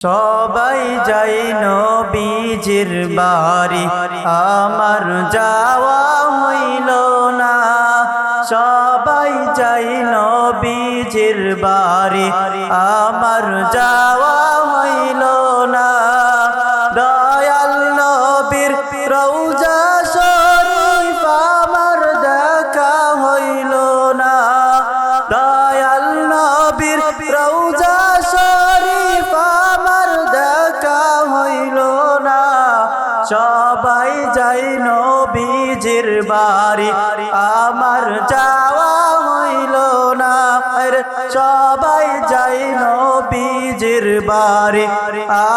সবাই যাই নবীজির বাড়ি, আমার যাওয়া হইল না। সবাই যাই নবীজির বাড়ি, আমার যাওয়া হইল না। দয়াল নবীর রওজা শরীফ আমার দেখা হইল না। দয়াল নবীর রওজা শরীফ আমার দেখা হইল না। সবাই যাই নবীজির বাড়ি, আমার যাওয়া হইল না। সবাই যাই নবীজির বাড়ি,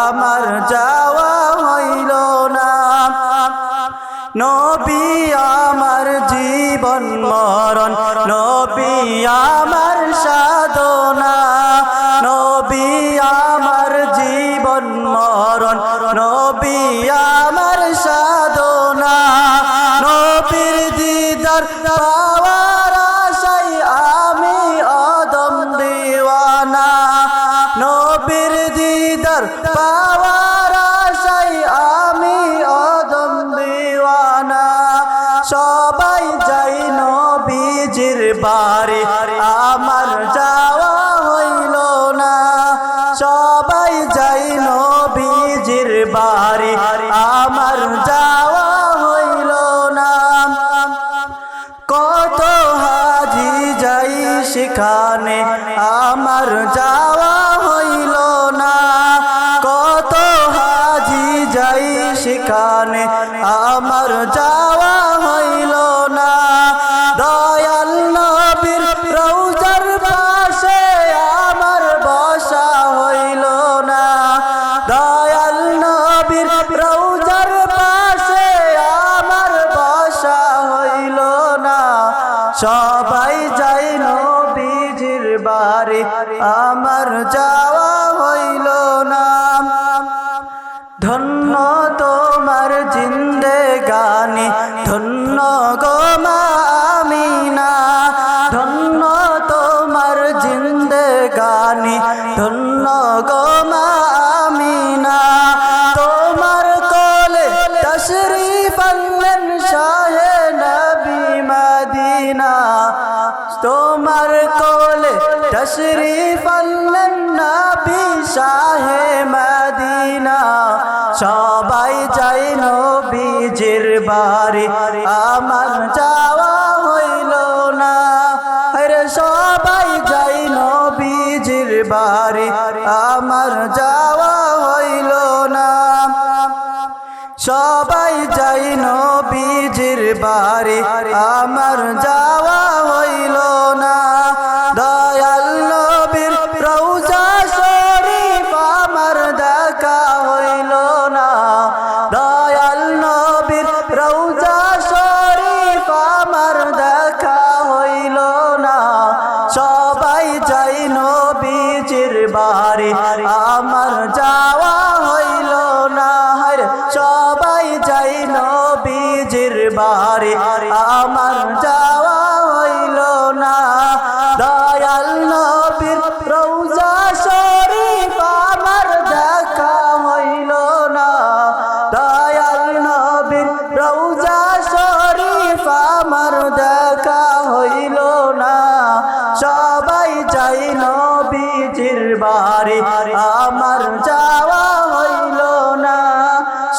আমার যাওয়া হইল না। নবী আমার জীবন মরণ, নবী আমার সাধনা। নবী আমার জীবন মরণ, নবী আমার সাধনা। নবীর দিদার পাওয়ার আশায় আমি অদম দিওয়ানা। নবীর দিদার পাওয়ার আশায় আমি অদম দিওয়ানা। সবাই যাই নবীজির বাড়ি, আমার যাওয়া হইল না। সবাই যাই নবীজির বাড়ি, আমার যাওয়া হইল না। কত হাজি যাই সেখানে, আমার যাওয়া হইল না। কত হাজি যাই সেখানে, আমার যাওয়া হইল না। দয়াল নবীর রওজার পাশে আমার বসা হইল না। দয়াল নবীর রওজার পাশে আমার বসা হইল না। সবাই যাই নবীজির বাড়ি, আমার যাওয়া হইল না। ধন্য তোমার জিন্দেগানি, ধন্য গো মা আমিনা। ধন্য তোমার জিন্দেগানি, ধন্য গো মা আমিনা। তোমার কোলে তশরিফ আনলেন শাহে নবী মদিনা। তোমার কোলে তশরিফ আনলেন নবী শাহে মদিনা। সবাই যাই নবীজির বাড়ি, আমার যাওয়া হইল না। সবাই যাই নবীজির বাড়ি, আমার যাওয়া হইল না। সবাই যাই নবীজির বাড়ি, আমার যাওয়া হইল না। দয়াল নবীর রওজা শরীফ আমার দেখা হইল না। দয়াল নবীর রওজা শরীফ আমার দেখা হইল না। সবাই যাই নবীজির বাড়ি, আমার যাওয়া হইল না। সবাই যাই নবীজির বাড়ি, আমার যাওয়া হইল না। দয়াল নবীর রওজা শরীফ আমার দেখা হইল না। দয়াল নবীর রওজা শরীফ আমার দেখা হইল না। সবাই যাই নবীজির বাড়ি, আমার যাওয়া হইল না।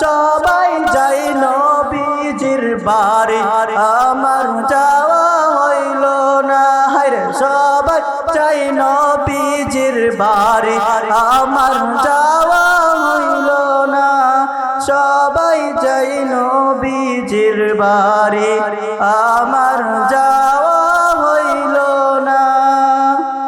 সবাই যাই নবীজির বাড়ি, আমার যাওয়া হইল না। সবাই যাই নবীজির বাড়ি, আমার যাওয়া হইল না। সবাই যাই নবীজির বাড়ি, আমার